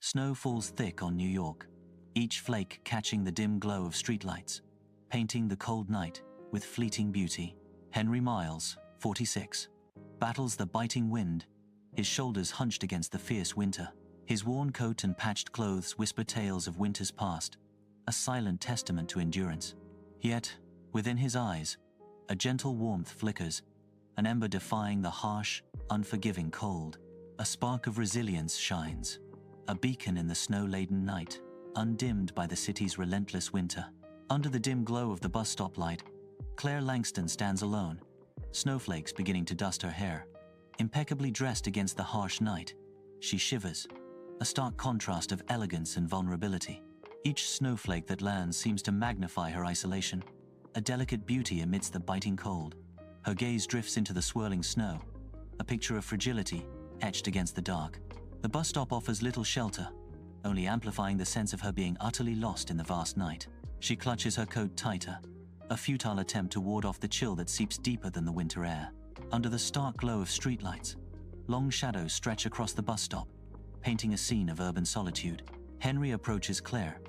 Snow falls thick on New York, each flake catching the dim glow of streetlights, painting the cold night with fleeting beauty. Henry Miles, 46, battles the biting wind, his shoulders hunched against the fierce winter. His worn coat and patched clothes whisper tales of winters past, a silent testament to endurance. Yet, within his eyes, a gentle warmth flickers, an ember defying the harsh, unforgiving cold. A spark of resilience shines, a beacon in the snow-laden night, undimmed by the city's relentless winter. Under the dim glow of the bus stop light, Clare Langston stands alone, snowflakes beginning to dust her hair. Impeccably dressed against the harsh night, she shivers, a stark contrast of elegance and vulnerability. Each snowflake that lands seems to magnify her isolation, a delicate beauty amidst the biting cold. Her gaze drifts into the swirling snow, a picture of fragility etched against the dark. The bus stop offers little shelter, only amplifying the sense of her being utterly lost in the vast night. She clutches her coat tighter, a futile attempt to ward off the chill that seeps deeper than the winter air. Under the stark glow of streetlights, long shadows stretch across the bus stop, painting a scene of urban solitude. Henry approaches Claire,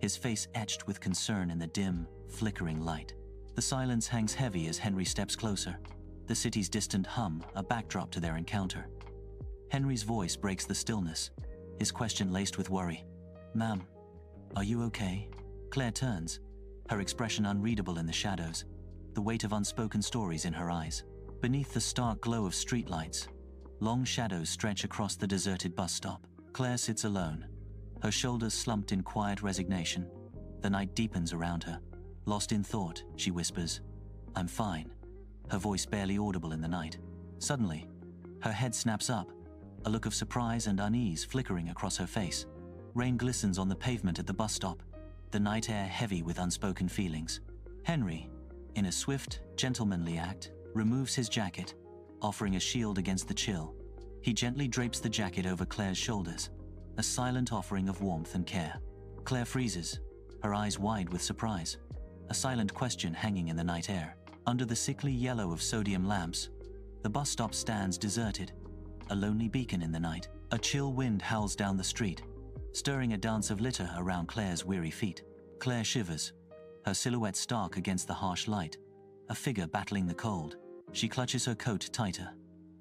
his face etched with concern in the dim, flickering light. The silence hangs heavy as Henry steps closer, the city's distant hum a backdrop to their encounter. Henry's voice breaks the stillness, his question laced with worry. "Ma'am, are you okay?" Claire turns, her expression unreadable in the shadows, the weight of unspoken stories in her eyes. Beneath the stark glow of streetlights, long shadows stretch across the deserted bus stop. Claire sits alone, her shoulders slumped in quiet resignation. The night deepens around her. Lost in thought, she whispers, "I'm fine," her voice barely audible in the night. Suddenly, her head snaps up, a look of surprise and unease flickering across her face. Rain glistens on the pavement at the bus stop, the night air heavy with unspoken feelings. Henry, in a swift, gentlemanly act, removes his jacket, offering a shield against the chill. He gently drapes the jacket over Claire's shoulders, a silent offering of warmth and care. Claire freezes, her eyes wide with surprise, a silent question hanging in the night air. Under the sickly yellow of sodium lamps, the bus stop stands deserted, a lonely beacon in the night. A chill wind howls down the street, stirring a dance of litter around Claire's weary feet. Claire shivers, her silhouette stark against the harsh light, a figure battling the cold. She clutches her coat tighter,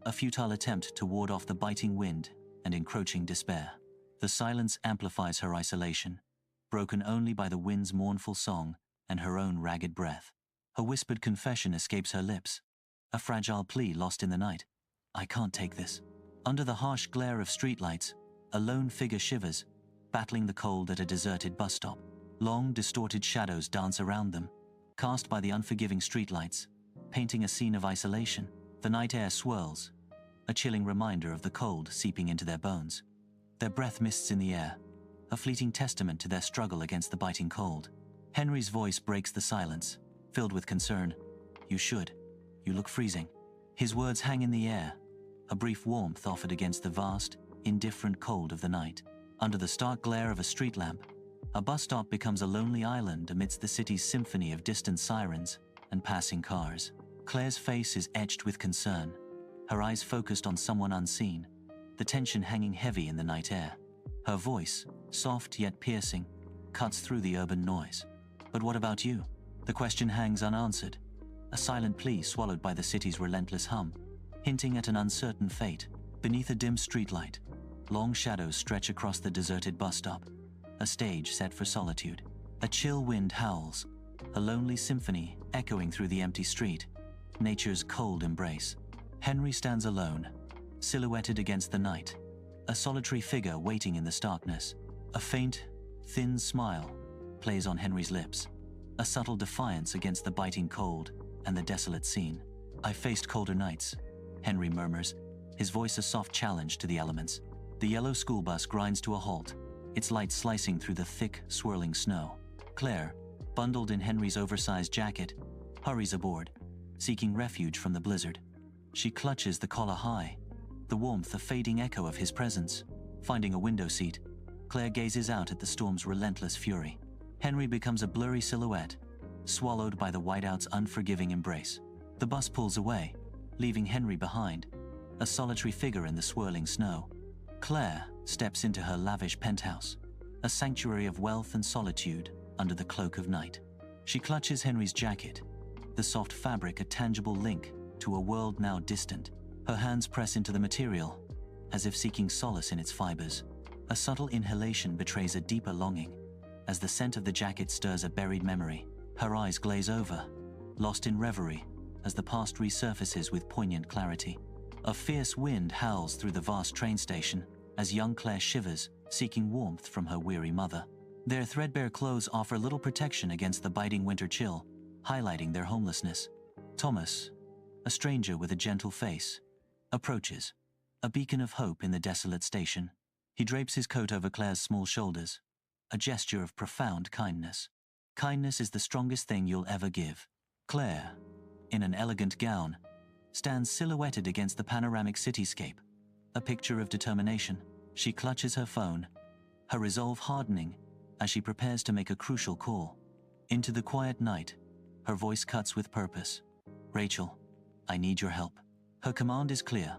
a futile attempt to ward off the biting wind and encroaching despair. The silence amplifies her isolation, broken only by the wind's mournful song and her own ragged breath. Her whispered confession escapes her lips, a fragile plea lost in the night. "I can't take this." Under the harsh glare of streetlights, a lone figure shivers, battling the cold at a deserted bus stop. Long, distorted shadows dance around them, cast by the unforgiving streetlights, painting a scene of isolation. The night air swirls, a chilling reminder of the cold seeping into their bones. Their breath mists in the air, a fleeting testament to their struggle against the biting cold. Henry's voice breaks the silence, filled with concern. "You should. You look freezing." His words hang in the air, a brief warmth offered against the vast, indifferent cold of the night. Under the stark glare of a street lamp, a bus stop becomes a lonely island amidst the city's symphony of distant sirens and passing cars. Claire's face is etched with concern, her eyes focused on someone unseen, the tension hanging heavy in the night air. Her voice, soft yet piercing, cuts through the urban noise. "But what about you?" The question hangs unanswered, a silent plea swallowed by the city's relentless hum, hinting at an uncertain fate. Beneath a dim streetlight, long shadows stretch across the deserted bus stop, a stage set for solitude. A chill wind howls, a lonely symphony echoing through the empty street, nature's cold embrace. Henry stands alone, silhouetted against the night, a solitary figure waiting in the starkness. A faint, thin smile plays on Henry's lips, a subtle defiance against the biting cold and the desolate scene. "I've faced colder nights," Henry murmurs, his voice a soft challenge to the elements. The yellow school bus grinds to a halt, its light slicing through the thick, swirling snow. Claire, bundled in Henry's oversized jacket, hurries aboard, seeking refuge from the blizzard. She clutches the collar high, the warmth a fading echo of his presence. Finding a window seat, Claire gazes out at the storm's relentless fury. Henry becomes a blurry silhouette, swallowed by the whiteout's unforgiving embrace. The bus pulls away, leaving Henry behind, a solitary figure in the swirling snow. Claire steps into her lavish penthouse, a sanctuary of wealth and solitude under the cloak of night. She clutches Henry's jacket, the soft fabric a tangible link to a world now distant. Her hands press into the material, as if seeking solace in its fibers. A subtle inhalation betrays a deeper longing, as the scent of the jacket stirs a buried memory. Her eyes glaze over, lost in reverie, as the past resurfaces with poignant clarity. A fierce wind howls through the vast train station as young Claire shivers, seeking warmth from her weary mother. Their threadbare clothes offer little protection against the biting winter chill, highlighting their homelessness. Thomas, a stranger with a gentle face, approaches, a beacon of hope in the desolate station. He drapes his coat over Claire's small shoulders, a gesture of profound kindness. Kindness is the strongest thing you'll ever give. Claire, in an elegant gown, stands silhouetted against the panoramic cityscape, a picture of determination. She clutches her phone, her resolve hardening as she prepares to make a crucial call. Into the quiet night, her voice cuts with purpose. "Rachel, I need your help." Her command is clear.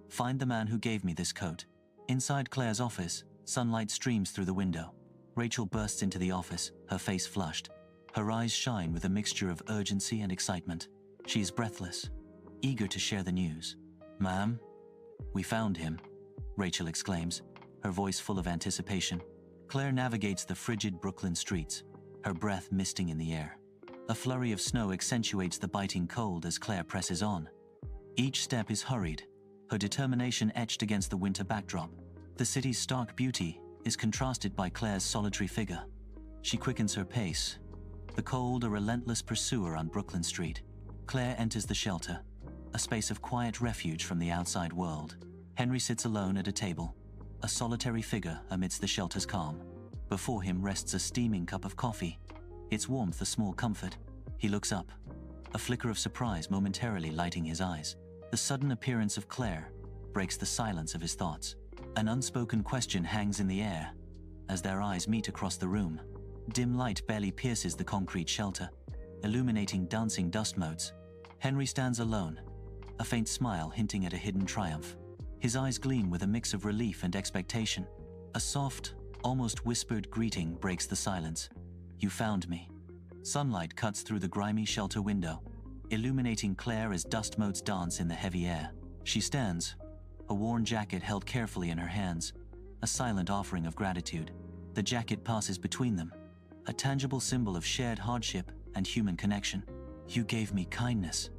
"Find the man who gave me this coat." Inside Claire's office, sunlight streams through the window. Rachel bursts into the office, her face flushed. Her eyes shine with a mixture of urgency and excitement. She is breathless, eager to share the news. "Ma'am, we found him," Rachel exclaims, her voice full of anticipation. Claire navigates the frigid Brooklyn streets, her breath misting in the air. A flurry of snow accentuates the biting cold as Claire presses on. Each step is hurried, her determination etched against the winter backdrop. The city's stark beauty is contrasted by Claire's solitary figure. She quickens her pace, the cold a relentless pursuer on Brooklyn Street. Claire enters the shelter, a space of quiet refuge from the outside world. Henry sits alone at a table, a solitary figure amidst the shelter's calm. Before him rests a steaming cup of coffee, its warmth a small comfort. He looks up, a flicker of surprise momentarily lighting his eyes. The sudden appearance of Claire breaks the silence of his thoughts. An unspoken question hangs in the air as their eyes meet across the room. Dim light barely pierces the concrete shelter, illuminating dancing dust motes. Henry stands alone, a faint smile hinting at a hidden triumph. His eyes gleam with a mix of relief and expectation. A soft, almost whispered greeting breaks the silence. "You found me." Sunlight cuts through the grimy shelter window, illuminating Claire as dust motes dance in the heavy air. She stands, a worn jacket held carefully in her hands, a silent offering of gratitude. The jacket passes between them, a tangible symbol of shared hardship and human connection. "You gave me kindness,"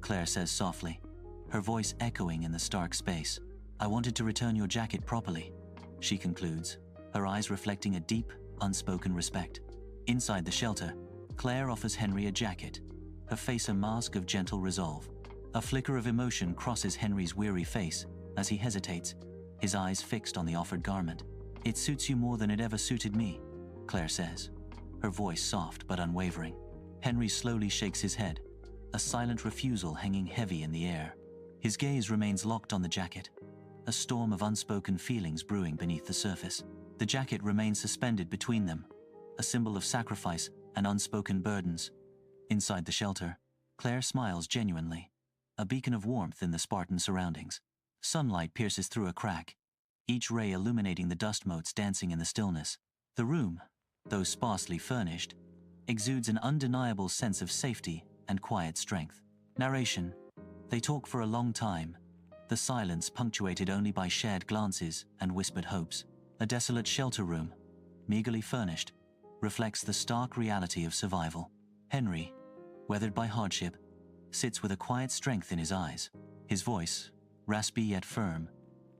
Claire says softly, her voice echoing in the stark space. "I wanted to return your jacket properly," she concludes, her eyes reflecting a deep, unspoken respect. Inside the shelter, Claire offers Henry a jacket, her face a mask of gentle resolve. A flicker of emotion crosses Henry's weary face as he hesitates, his eyes fixed on the offered garment. "It suits you more than it ever suited me," Claire says, her voice soft but unwavering. Henry slowly shakes his head, a silent refusal hanging heavy in the air. His gaze remains locked on the jacket, a storm of unspoken feelings brewing beneath the surface. The jacket remains suspended between them, a symbol of sacrifice and unspoken burdens. Inside the shelter, Claire smiles genuinely, a beacon of warmth in the Spartan surroundings. Sunlight pierces through a crack, each ray illuminating the dust motes dancing in the stillness. The room, though sparsely furnished, exudes an undeniable sense of safety and quiet strength. Narration. They talk for a long time, the silence punctuated only by shared glances and whispered hopes. A desolate shelter room, meagerly furnished, reflects the stark reality of survival. Henry, weathered by hardship, sits with a quiet strength in his eyes. His voice, raspy yet firm,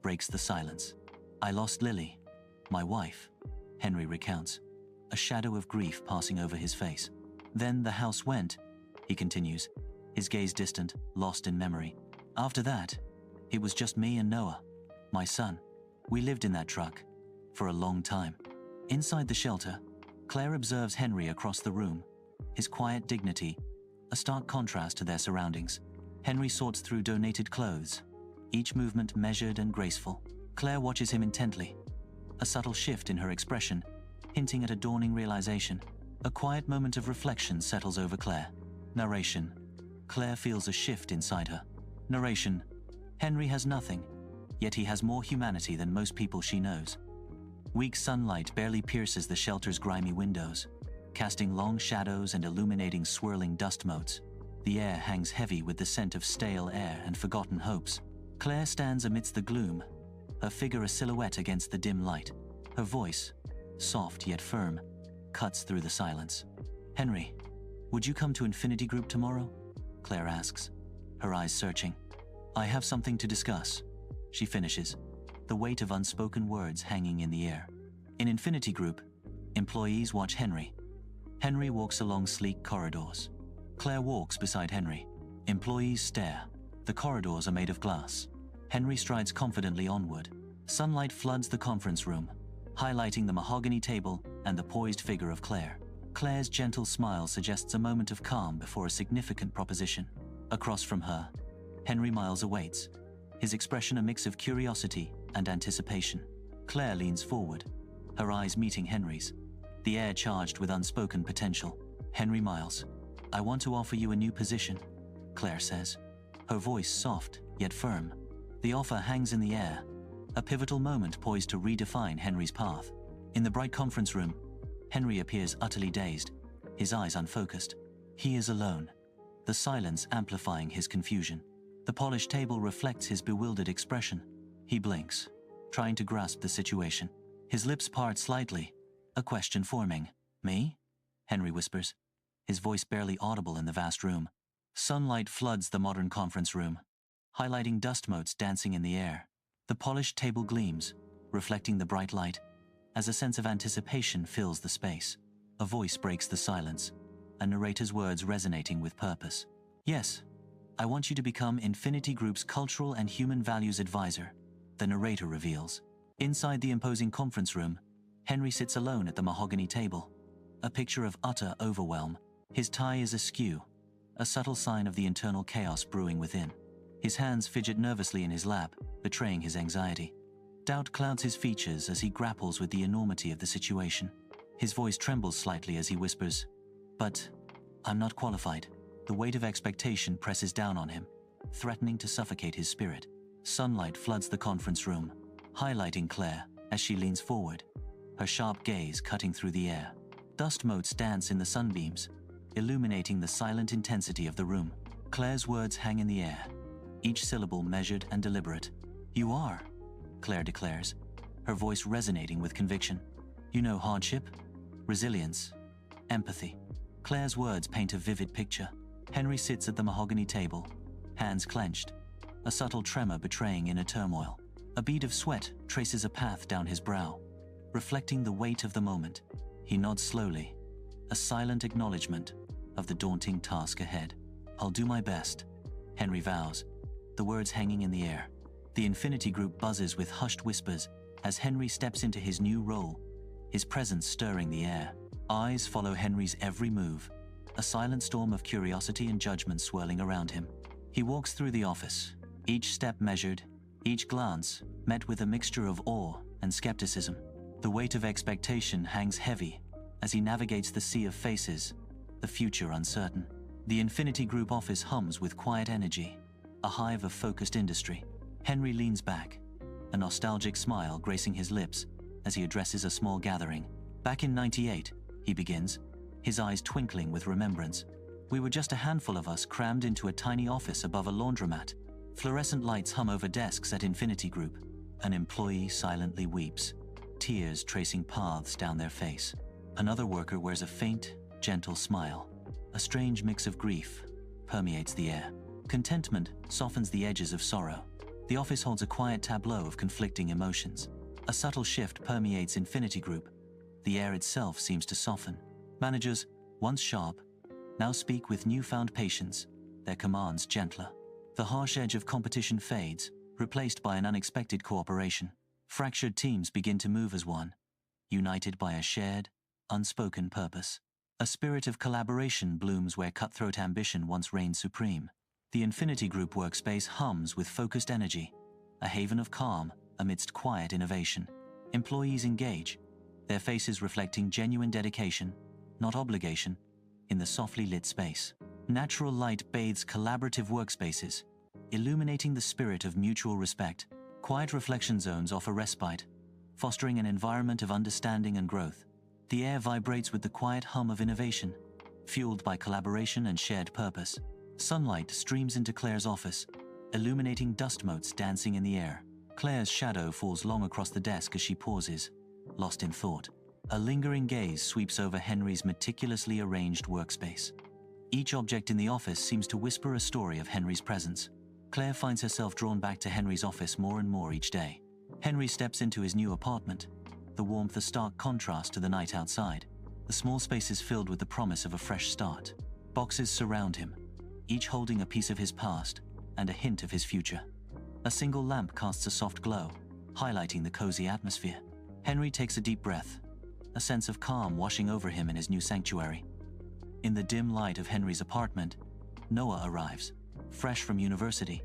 breaks the silence. "I lost Lily, my wife," Henry recounts, a shadow of grief passing over his face. "Then the house went," he continues, his gaze distant, lost in memory. "After that, it was just me and Noah, my son. We lived in that truck for a long time." Inside the shelter, Claire observes Henry across the room, his quiet dignity, a stark contrast to their surroundings. Henry sorts through donated clothes, each movement measured and graceful. Claire watches him intently, a subtle shift in her expression, hinting at a dawning realization. A quiet moment of reflection settles over Claire. Narration. Claire feels a shift inside her. Narration. Henry has nothing, yet he has more humanity than most people she knows. Weak sunlight barely pierces the shelter's grimy windows, casting long shadows and illuminating swirling dust motes. The air hangs heavy with the scent of stale air and forgotten hopes. Claire stands amidst the gloom, her figure a silhouette against the dim light. Her voice, soft yet firm, cuts through the silence. "Henry, would you come to Infinity Group tomorrow?" Claire asks, her eyes searching. "I have something to discuss," she finishes, the weight of unspoken words hanging in the air. In Infinity Group, employees watch Henry. Henry walks along sleek corridors. Claire walks beside Henry. Employees stare. The corridors are made of glass. Henry strides confidently onward. Sunlight floods the conference room, highlighting the mahogany table and the poised figure of Claire. Claire's gentle smile suggests a moment of calm before a significant proposition. Across from her, Henry Miles awaits, his expression a mix of curiosity and anticipation. Claire leans forward, her eyes meeting Henry's, the air charged with unspoken potential. "Henry Miles, I want to offer you a new position," Claire says, her voice soft yet firm. The offer hangs in the air, a pivotal moment poised to redefine Henry's path. In the bright conference room, Henry appears utterly dazed, his eyes unfocused. He is alone, the silence amplifying his confusion. The polished table reflects his bewildered expression. He blinks, trying to grasp the situation. His lips part slightly, a question forming. "Me?" Henry whispers, his voice barely audible in the vast room. Sunlight floods the modern conference room, highlighting dust motes dancing in the air. The polished table gleams, reflecting the bright light, as a sense of anticipation fills the space. A voice breaks the silence, a narrator's words resonating with purpose. "Yes, I want you to become Infinity Group's cultural and human values advisor," the narrator reveals. Inside the imposing conference room, Henry sits alone at the mahogany table, a picture of utter overwhelm. His tie is askew, a subtle sign of the internal chaos brewing within. His hands fidget nervously in his lap, betraying his anxiety. Doubt clouds his features as he grapples with the enormity of the situation. His voice trembles slightly as he whispers, "But I'm not qualified." The weight of expectation presses down on him, threatening to suffocate his spirit. Sunlight floods the conference room, highlighting Claire as she leans forward, her sharp gaze cutting through the air. Dust motes dance in the sunbeams, illuminating the silent intensity of the room. Claire's words hang in the air, each syllable measured and deliberate. "You are," Claire declares, her voice resonating with conviction. "You know hardship, resilience, empathy." Claire's words paint a vivid picture. Henry sits at the mahogany table, hands clenched, a subtle tremor betraying inner turmoil. A bead of sweat traces a path down his brow, reflecting the weight of the moment. He nods slowly, a silent acknowledgement of the daunting task ahead. "I'll do my best," Henry vows, the words hanging in the air. The Infinity Group buzzes with hushed whispers as Henry steps into his new role, his presence stirring the air. Eyes follow Henry's every move, a silent storm of curiosity and judgment swirling around him. He walks through the office, each step measured, each glance met with a mixture of awe and skepticism. The weight of expectation hangs heavy as he navigates the sea of faces, the future uncertain. The Infinity Group office hums with quiet energy, a hive of focused industry. Henry leans back, a nostalgic smile gracing his lips as he addresses a small gathering. "Back in '98, he begins, his eyes twinkling with remembrance. "We were just a handful of us crammed into a tiny office above a laundromat. Fluorescent lights hum over desks at Infinity Group. An employee silently weeps, tears tracing paths down their face. Another worker wears a faint, gentle smile. A strange mix of grief permeates the air. Contentment softens the edges of sorrow. The office holds a quiet tableau of conflicting emotions. A subtle shift permeates Infinity Group. The air itself seems to soften. Managers, once sharp, now speak with newfound patience, their commands gentler. The harsh edge of competition fades, replaced by an unexpected cooperation. Fractured teams begin to move as one, united by a shared, unspoken purpose. A spirit of collaboration blooms where cutthroat ambition once reigned supreme. The Infinity Group workspace hums with focused energy, a haven of calm amidst quiet innovation. Employees engage, their faces reflecting genuine dedication, not obligation, in the softly lit space. Natural light bathes collaborative workspaces, illuminating the spirit of mutual respect. Quiet reflection zones offer respite, fostering an environment of understanding and growth. The air vibrates with the quiet hum of innovation, fueled by collaboration and shared purpose. Sunlight streams into Claire's office, illuminating dust motes dancing in the air. Claire's shadow falls long across the desk as she pauses, lost in thought. A lingering gaze sweeps over Henry's meticulously arranged workspace. Each object in the office seems to whisper a story of Henry's presence. Claire finds herself drawn back to Henry's office more and more each day. Henry steps into his new apartment, the warmth a stark contrast to the night outside. The small space is filled with the promise of a fresh start. Boxes surround him, each holding a piece of his past and a hint of his future. A single lamp casts a soft glow, highlighting the cozy atmosphere. Henry takes a deep breath, a sense of calm washing over him in his new sanctuary. In the dim light of Henry's apartment, Noah arrives, fresh from university,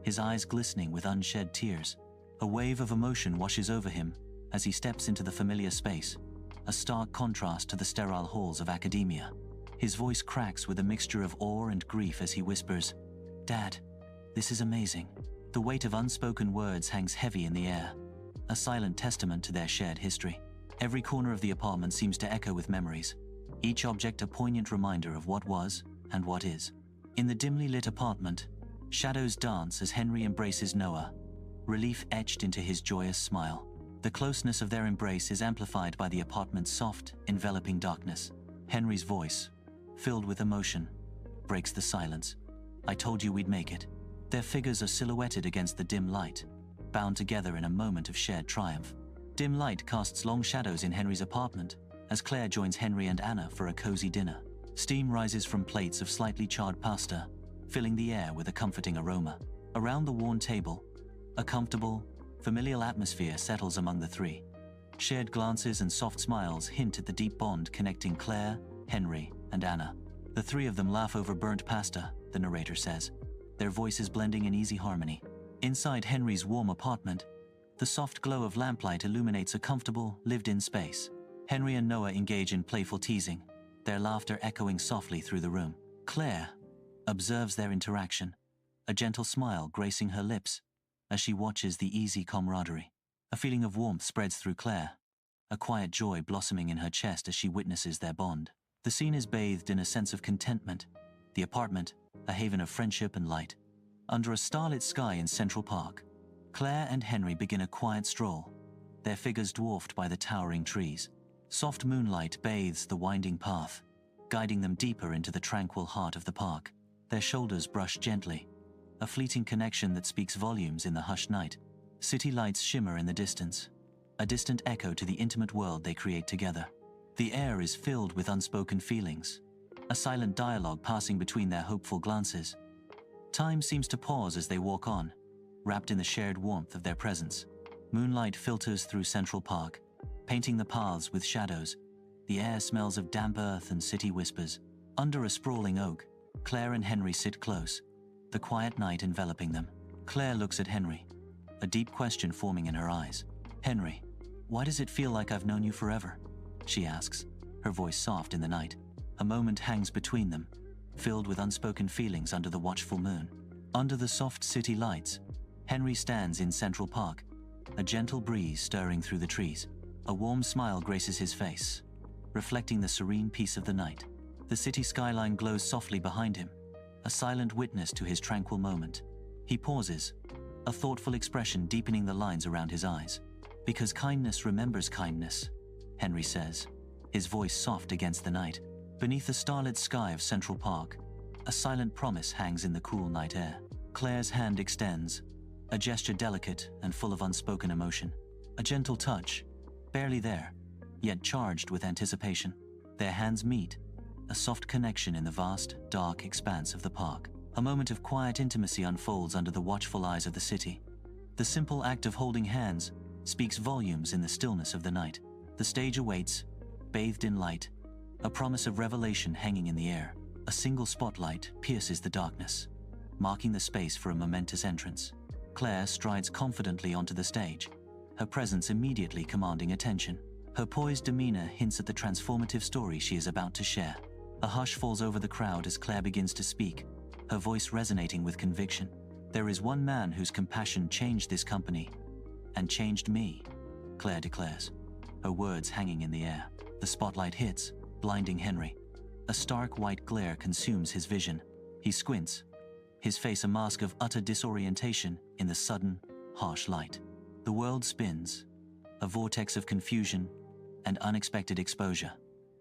his eyes glistening with unshed tears. A wave of emotion washes over him as he steps into the familiar space, a stark contrast to the sterile halls of academia. His voice cracks with a mixture of awe and grief as he whispers, "Dad, this is amazing." The weight of unspoken words hangs heavy in the air, a silent testament to their shared history. Every corner of the apartment seems to echo with memories, each object a poignant reminder of what was and what is. In the dimly lit apartment, shadows dance as Henry embraces Noah, relief etched into his joyous smile. The closeness of their embrace is amplified by the apartment's soft, enveloping darkness. Henry's voice, filled with emotion, breaks the silence. "I told you we'd make it." Their figures are silhouetted against the dim light, bound together in a moment of shared triumph. Dim light casts long shadows in Henry's apartment as Claire joins Henry and Anna for a cozy dinner. Steam rises from plates of slightly charred pasta, filling the air with a comforting aroma. Around the worn table, a comfortable, familial atmosphere settles among the three. Shared glances and soft smiles hint at the deep bond connecting Claire, Henry, and Anna. The three of them laugh over burnt pasta, the narrator says, their voices blending in easy harmony. Inside Henry's warm apartment, the soft glow of lamplight illuminates a comfortable, lived-in space. Henry and Noah engage in playful teasing, their laughter echoing softly through the room. Claire observes their interaction, a gentle smile gracing her lips as she watches the easy camaraderie. A feeling of warmth spreads through Claire, a quiet joy blossoming in her chest as she witnesses their bond. The scene is bathed in a sense of contentment, the apartment a haven of friendship and light. Under a starlit sky in Central Park, Claire and Henry begin a quiet stroll, their figures dwarfed by the towering trees. Soft moonlight bathes the winding path, guiding them deeper into the tranquil heart of the park. Their shoulders brush gently, a fleeting connection that speaks volumes in the hushed night. City lights shimmer in the distance, a distant echo to the intimate world they create together. The air is filled with unspoken feelings, a silent dialogue passing between their hopeful glances. Time seems to pause as they walk on, wrapped in the shared warmth of their presence. Moonlight filters through Central Park, painting the paths with shadows. The air smells of damp earth and city whispers. Under a sprawling oak, Claire and Henry sit close, the quiet night enveloping them. Claire looks at Henry, a deep question forming in her eyes. "Henry, why does it feel like I've known you forever?" she asks, her voice soft in the night. A moment hangs between them, filled with unspoken feelings under the watchful moon. Under the soft city lights, Henry stands in Central Park, a gentle breeze stirring through the trees. A warm smile graces his face, reflecting the serene peace of the night. The city skyline glows softly behind him, a silent witness to his tranquil moment. He pauses, a thoughtful expression deepening the lines around his eyes. "Because kindness remembers kindness," Henry says, his voice soft against the night. Beneath the starlit sky of Central Park, a silent promise hangs in the cool night air. Claire's hand extends, a gesture delicate and full of unspoken emotion. A gentle touch, barely there, yet charged with anticipation. Their hands meet, a soft connection in the vast, dark expanse of the park. A moment of quiet intimacy unfolds under the watchful eyes of the city. The simple act of holding hands speaks volumes in the stillness of the night. The stage awaits, bathed in light, a promise of revelation hanging in the air. A single spotlight pierces the darkness, marking the space for a momentous entrance. Claire strides confidently onto the stage, her presence immediately commanding attention. Her poised demeanor hints at the transformative story she is about to share. A hush falls over the crowd as Claire begins to speak, her voice resonating with conviction. "There is one man whose compassion changed this company, and changed me, Claire declares, her words hanging in the air. The spotlight hits, blinding Henry. A stark white glare consumes his vision. He squints, his face a mask of utter disorientation in the sudden, harsh light. The world spins, a vortex of confusion and unexpected exposure.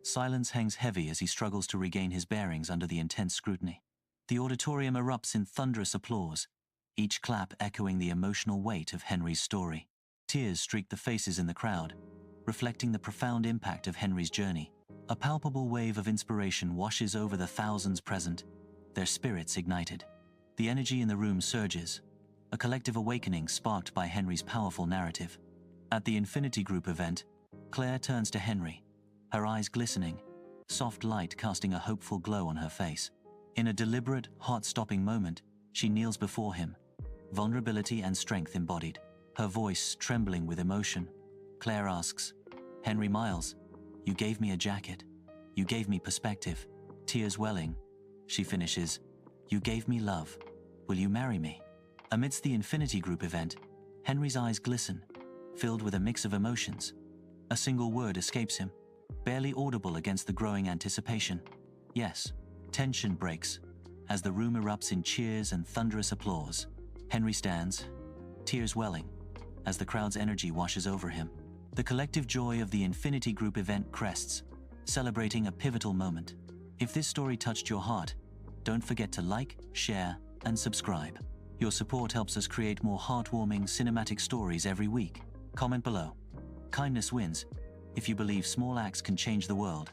Silence hangs heavy as he struggles to regain his bearings under the intense scrutiny. The auditorium erupts in thunderous applause, each clap echoing the emotional weight of Henry's story. Tears streak the faces in the crowd, reflecting the profound impact of Henry's journey. A palpable wave of inspiration washes over the thousands present, their spirits ignited. The energy in the room surges, a collective awakening sparked by Henry's powerful narrative. At the Infinity Group event, Claire turns to Henry, her eyes glistening, soft light casting a hopeful glow on her face. In a deliberate, heart-stopping moment, she kneels before him, vulnerability and strength embodied. Her voice trembling with emotion, Claire asks, "Henry Miles, you gave me a jacket. You gave me perspective." Tears welling, she finishes, "You gave me love. Will you marry me?" Amidst the Infinity Group event, Henry's eyes glisten, filled with a mix of emotions. A single word escapes him, barely audible against the growing anticipation. Yes. Tension breaks as the room erupts in cheers and thunderous applause. Henry stands, tears welling, as the crowd's energy washes over him. The collective joy of the Infinity Group event crests, celebrating a pivotal moment. If this story touched your heart, don't forget to like, share, and subscribe. Your support helps us create more heartwarming cinematic stories every week. Comment below. Kindness wins. If you believe small acts can change the world,